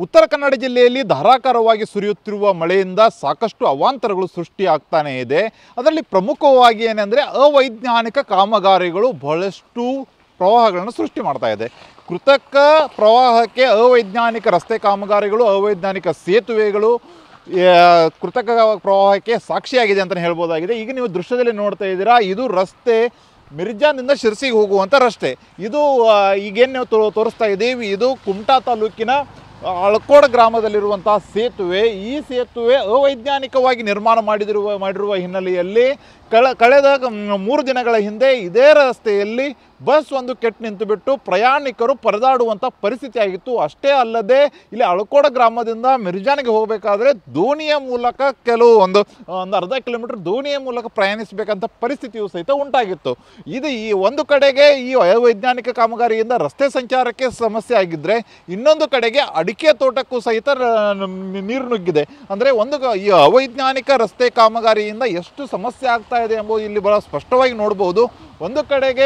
ಉತ್ತರ ಕನ್ನಡ ಜಿಲ್ಲೆಯಲ್ಲಿ ಧಾರಾಕಾರವಾಗಿ ಸುರಿಯುತ್ತಿರುವ ಮಳೆಯಿಂದ ಸಾಕಷ್ಟು ಅವಾಂತರಗಳು ಸೃಷ್ಟಿಯಾಗ್ತಾನೆ ಇದೆ. ಅದರಲ್ಲಿ ಪ್ರಮುಖವಾಗಿ ಏನೆಂದರೆ ಅವೈಜ್ಞಾನಿಕ ಕಾಮಗಾರಿಗಳು ಬಹಳಷ್ಟು ಪ್ರವಾಹಗಳನ್ನು ಸೃಷ್ಟಿ ಮಾಡ್ತಾ ಇದೆ. ಕೃತಕ ಪ್ರವಾಹಕ್ಕೆ ಅವೈಜ್ಞಾನಿಕ ರಸ್ತೆ ಕಾಮಗಾರಿಗಳು, ಅವೈಜ್ಞಾನಿಕ ಸೇತುವೆಗಳು ಕೃತಕ ಪ್ರವಾಹಕ್ಕೆ ಸಾಕ್ಷಿಯಾಗಿದೆ ಅಂತಲೇ ಹೇಳ್ಬೋದಾಗಿದೆ. ಈಗ ನೀವು ದೃಶ್ಯದಲ್ಲಿ ನೋಡ್ತಾ ಇದ್ದೀರಾ, ಇದು ರಸ್ತೆ ಮಿರ್ಜಾನಿಂದ ಶಿರ್ಸಿಗೆ ಹೋಗುವಂಥ ರಸ್ತೆ. ಇದು ಈಗೇನು ನೀವು ತೋರಿಸ್ತಾ ಇದ್ದೀವಿ, ಇದು ಕುಮಟಾ ತಾಲೂಕಿನ ಅಳಕೋಡ ಗ್ರಾಮದಲ್ಲಿರುವಂತಹ ಸೇತುವೆ. ಈ ಸೇತುವೆ ಅವೈಜ್ಞಾನಿಕವಾಗಿ ನಿರ್ಮಾಣ ಮಾಡಿರುವ ಹಿನ್ನೆಲೆಯಲ್ಲಿ ಕಳೆದ 3 ದಿನಗಳ ಹಿಂದೆ ಇದೇ ರಸ್ತೆಯಲ್ಲಿ ಬಸ್ ಒಂದು ಕೆಟ್ಟು ನಿಂತುಬಿಟ್ಟು ಪ್ರಯಾಣಿಕರು ಪರದಾಡುವಂಥ ಪರಿಸ್ಥಿತಿ ಆಗಿತ್ತು. ಅಷ್ಟೇ ಅಲ್ಲದೆ ಇಲ್ಲಿ ಅಳಕೋಡ ಗ್ರಾಮದಿಂದ ಮಿರ್ಜಾನಿಗೆ ಹೋಗಬೇಕಾದ್ರೆ ದೋಣಿಯ ಮೂಲಕ ಒಂದು ಅರ್ಧ ಕಿಲೋಮೀಟರ್ ದೋಣಿಯ ಮೂಲಕ ಪ್ರಯಾಣಿಸಬೇಕಂತ ಪರಿಸ್ಥಿತಿಯು ಸಹಿತ ಉಂಟಾಗಿತ್ತು. ಇದು ಈ ಒಂದು ಕಡೆಗೆ ಈ ಅವೈಜ್ಞಾನಿಕ ಕಾಮಗಾರಿಯಿಂದ ರಸ್ತೆ ಸಂಚಾರಕ್ಕೆ ಸಮಸ್ಯೆ ಆಗಿದ್ದರೆ, ಇನ್ನೊಂದು ಕಡೆಗೆ ಅಡಿಕೆ ತೋಟಕ್ಕೂ ಸಹಿತ ನೀರು ನುಗ್ಗಿದೆ. ಅಂದರೆ ಈ ಅವೈಜ್ಞಾನಿಕ ರಸ್ತೆ ಕಾಮಗಾರಿಯಿಂದ ಎಷ್ಟು ಸಮಸ್ಯೆ ಆಗ್ತಾ ಇದೆ ಎಂಬುದು ಇಲ್ಲಿ ಬಹಳ ಸ್ಪಷ್ಟವಾಗಿ ನೋಡ್ಬೋದು. ಒಂದು ಕಡೆಗೆ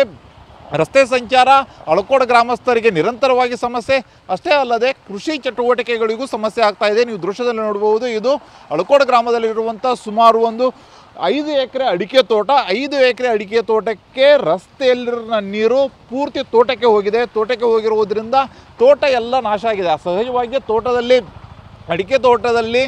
ರಸ್ತೆ ಸಂಚಾರ ಅಳಕೋಡ ಗ್ರಾಮಸ್ಥರಿಗೆ ನಿರಂತರವಾಗಿ ಸಮಸ್ಯೆ, ಅಷ್ಟೇ ಅಲ್ಲದೆ ಕೃಷಿ ಚಟುವಟಿಕೆಗಳಿಗೂ ಸಮಸ್ಯೆ ಆಗ್ತಾ ಇದೆ. ನೀವು ದೃಶ್ಯದಲ್ಲಿ ನೋಡ್ಬೋದು, ಇದು ಅಳಕೋಡ ಗ್ರಾಮದಲ್ಲಿರುವಂಥ ಸುಮಾರು 5 ಎಕರೆ ಅಡಿಕೆ ತೋಟ. 5 ಎಕರೆ ಅಡಿಕೆ ತೋಟಕ್ಕೆ ರಸ್ತೆಯಲ್ಲಿರೋ ನೀರು ಪೂರ್ತಿ ತೋಟಕ್ಕೆ ಹೋಗಿದೆ. ತೋಟಕ್ಕೆ ಹೋಗಿರುವುದರಿಂದ ತೋಟ ಎಲ್ಲ ನಾಶ ಆಗಿದೆ. ಸಹಜವಾಗಿ ಅಡಿಕೆ ತೋಟದಲ್ಲಿ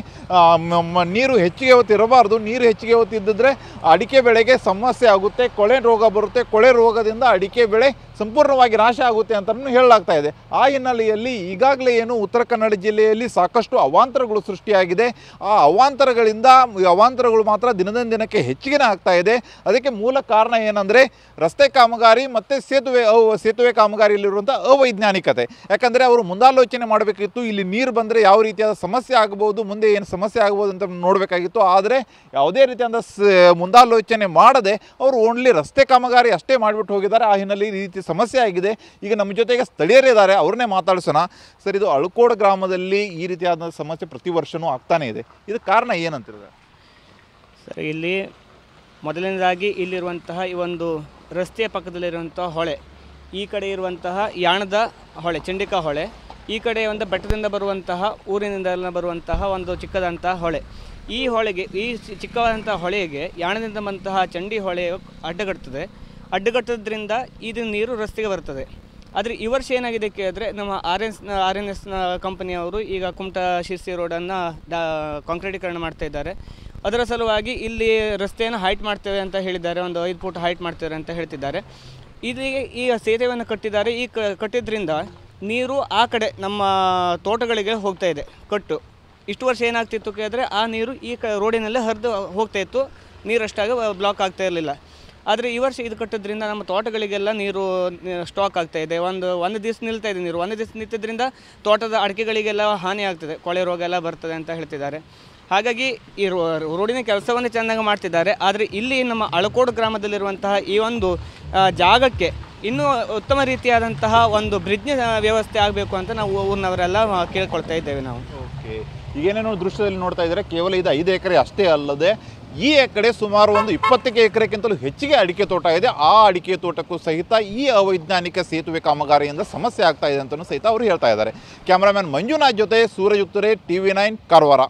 ನೀರು ಹೆಚ್ಚಿಗೆ ಹೊತ್ತಿರಬಾರ್ದು. ನೀರು ಹೆಚ್ಚಿಗೆ ಹೊತ್ತಿದ್ದರೆ ಅಡಿಕೆ ಬೆಳೆಗೆ ಸಮಸ್ಯೆ ಆಗುತ್ತೆ, ಕೊಳೆ ರೋಗ ಬರುತ್ತೆ. ಕೊಳೆ ರೋಗದಿಂದ ಅಡಿಕೆ ಬೆಳೆ ಸಂಪೂರ್ಣವಾಗಿ ನಾಶ ಆಗುತ್ತೆ ಅಂತಲೂ ಹೇಳಲಾಗ್ತಾ ಇದೆ. ಆ ಹಿನ್ನೆಲೆಯಲ್ಲಿ ಈಗಾಗಲೇ ಉತ್ತರ ಕನ್ನಡ ಜಿಲ್ಲೆಯಲ್ಲಿ ಸಾಕಷ್ಟು ಅವಾಂತರಗಳು ಸೃಷ್ಟಿಯಾಗಿದೆ. ಆ ಅವಾಂತರಗಳು ಮಾತ್ರ ದಿನದಿಂದ ದಿನಕ್ಕೆ ಹೆಚ್ಚಿಗೆ ಆಗ್ತಾ ಇದೆ. ಅದಕ್ಕೆ ಮೂಲ ಕಾರಣ ಏನಂದರೆ ರಸ್ತೆ ಕಾಮಗಾರಿ ಮತ್ತು ಸೇತುವೆ ಕಾಮಗಾರಿಯಲ್ಲಿರುವಂಥ ಅವೈಜ್ಞಾನಿಕತೆ. ಯಾಕಂದರೆ ಅವರು ಮುಂದಾಲೋಚನೆ ಮಾಡಬೇಕಿತ್ತು, ಇಲ್ಲಿ ನೀರು ಬಂದರೆ ಯಾವ ರೀತಿಯಾದ ಸಮಸ್ಯೆ ಆಗ್ಬೋದು, ಮುಂದೆ ಏನು ಸಮಸ್ಯೆ ಆಗ್ಬೋದು ಅಂತ ನೋಡಬೇಕಾಗಿತ್ತು. ಆದರೆ ಯಾವುದೇ ರೀತಿಯಾದ ಮುಂದಾಲೋಚನೆ ಮಾಡದೆ ಅವರು ಓನ್ಲಿ ರಸ್ತೆ ಕಾಮಗಾರಿ ಅಷ್ಟೇ ಮಾಡಿಬಿಟ್ಟು ಹೋಗಿದ್ದಾರೆ. ಆ ಹಿನ್ನೆಲೆಯಲ್ಲಿ ಈ ರೀತಿ ಸಮಸ್ಯೆ ಆಗಿದೆ. ಈಗ ನಮ್ಮ ಜೊತೆಗೆ ಸ್ಥಳೀಯರಿದ್ದಾರೆ, ಅವ್ರನ್ನೇ ಮಾತಾಡಿಸೋಣ. ಸರ್, ಇದು ಅಳಕೋಡ ಗ್ರಾಮದಲ್ಲಿ ಈ ರೀತಿಯಾದ ಸಮಸ್ಯೆ ಪ್ರತಿ ವರ್ಷವೂ ಆಗ್ತಾನೆ ಇದೆ. ಇದು ಕಾರಣ ಏನಂತಿದೆ ಸರ್? ಇಲ್ಲಿ ಮೊದಲನೇದಾಗಿ ಇಲ್ಲಿರುವಂತಹ ಈ ಒಂದು ರಸ್ತೆಯ ಪಕ್ಕದಲ್ಲಿರುವಂತಹ ಹೊಳೆ, ಈ ಕಡೆ ಇರುವಂತಹ ಯಾಣದ ಹೊಳೆ, ಚಂಡಿಕಾ ಹೊಳೆ, ಈ ಕಡೆ ಒಂದು ಬೆಟ್ಟದಿಂದ ಬರುವಂತಹ ಊರಿನಿಂದ ಬರುವಂತಹ ಒಂದು ಚಿಕ್ಕದಂತಹ ಹೊಳೆ. ಈ ಹೊಳೆಗೆ, ಈ ಚಿಕ್ಕವಾದಂತಹ ಹೊಳೆಗೆ ಯಾಣದಿಂದ ಬಂತಹ ಚಂಡಿ ಹೊಳೆ ಅಡ್ಡಗಟ್ಟೋದ್ರಿಂದ ಇದು ನೀರು ರಸ್ತೆಗೆ ಬರ್ತದೆ. ಆದರೆ ಈ ವರ್ಷ ಏನಾಗಿದೆ ಕೇಳಿದ್ರೆ, ನಮ್ಮ ಆರ್ ಎನ್ ಎಸ್ ಕಂಪನಿಯವರು ಈಗ ಕುಮಟಾ ಶಿರ್ಸಿ ರೋಡನ್ನು ಕಾಂಕ್ರೀಟೀಕರಣ ಮಾಡ್ತಾ ಇದ್ದಾರೆ. ಅದರ ಸಲುವಾಗಿ ಇಲ್ಲಿ ರಸ್ತೆಯನ್ನು ಹೈಟ್ ಮಾಡ್ತೇವೆ ಅಂತ ಹೇಳಿದ್ದಾರೆ, ಒಂದು 5 ಫುಟ್ ಹೈಟ್ ಮಾಡ್ತೇವೆ ಅಂತ ಹೇಳ್ತಿದ್ದಾರೆ. ಈ ಸೇತುವೆಯನ್ನು ಕಟ್ಟಿದ್ದಾರೆ. ಕಟ್ಟಿದ್ರಿಂದ ನೀರು ಆ ಕಡೆ ನಮ್ಮ ತೋಟಗಳಿಗೆ ಹೋಗ್ತಾ ಇದೆ. ಇಷ್ಟು ವರ್ಷ ಏನಾಗ್ತಿತ್ತು ಕೇಳಿದ್ರೆ, ಆ ನೀರು ಈ ರೋಡಿನಲ್ಲೇ ಹರಿದು ಹೋಗ್ತಾ ಇತ್ತು, ನೀರಷ್ಟಾಗಿ ಬ್ಲಾಕ್ ಆಗ್ತಾ ಇರಲಿಲ್ಲ. ಆದರೆ ಈ ವರ್ಷ ಇದು ಕಟ್ಟೋದ್ರಿಂದ ನಮ್ಮ ತೋಟಗಳಿಗೆಲ್ಲ ನೀರು ಸ್ಟಾಕ್ ಆಗ್ತಾ ಇದೆ. ಒಂದು ದಿವಸ ನಿಲ್ತಾ ಇದೆ ನೀರು. ಒಂದು ದಿವಸ ನಿಂತಿದ್ದರಿಂದ ತೋಟದ ಅಡಿಕೆಗಳಿಗೆಲ್ಲ ಹಾನಿ ಆಗ್ತದೆ, ಕೊಳೆ ರೋಗ ಎಲ್ಲ ಬರ್ತದೆ ಅಂತ ಹೇಳ್ತಿದ್ದಾರೆ. ಹಾಗಾಗಿ ಈ ರೋಡಿನ ಕೆಲಸವನ್ನು ಚೆನ್ನಾಗಿ ಮಾಡ್ತಿದ್ದಾರೆ. ಆದರೆ ಇಲ್ಲಿ ನಮ್ಮ ಅಳಕೋಡು ಗ್ರಾಮದಲ್ಲಿರುವಂತಹ ಈ ಒಂದು ಜಾಗಕ್ಕೆ ಇನ್ನೂ ಉತ್ತಮ ರೀತಿಯಾದಂತಹ ಒಂದು ಬ್ರಿಡ್ಜ್ ವ್ಯವಸ್ಥೆ ಆಗಬೇಕು ಅಂತ ನಾವು ಊರಿನವರೆಲ್ಲ ಕೇಳ್ಕೊಳ್ತಾ ಇದ್ದೇವೆ ನಾವು. ಓಕೆ, ಈಗೇನೇನೋ ದೃಶ್ಯದಲ್ಲಿ ನೋಡ್ತಾ ಇದ್ದಾರೆ, ಕೇವಲ ಇದು 5 ಎಕರೆ ಅಷ್ಟೇ ಅಲ್ಲದೆ ಈ ಎಕರೆ ಸುಮಾರು 20 ಎಕರೆಗಿಂತಲೂ ಹೆಚ್ಚಿಗೆ ಅಡಿಕೆ ತೋಟ ಇದೆ. ಆ ಅಡಿಕೆ ತೋಟಕ್ಕೂ ಸಹಿತ ಈ ಅವೈಜ್ಞಾನಿಕ ಸೇತುವೆ ಕಾಮಗಾರಿಯಿಂದ ಸಮಸ್ಯೆ ಆಗ್ತಾ ಇದೆ ಅಂತಲೂ ಸಹಿತ ಅವರು ಹೇಳ್ತಾ ಇದ್ದಾರೆ. ಕ್ಯಾಮ್ರಾಮನ್ ಮಂಜುನಾಥ್ ಜೊತೆ ಸೂರಜ್ ಉತ್ತರೆ, TV9 ಕಾರವಾರ.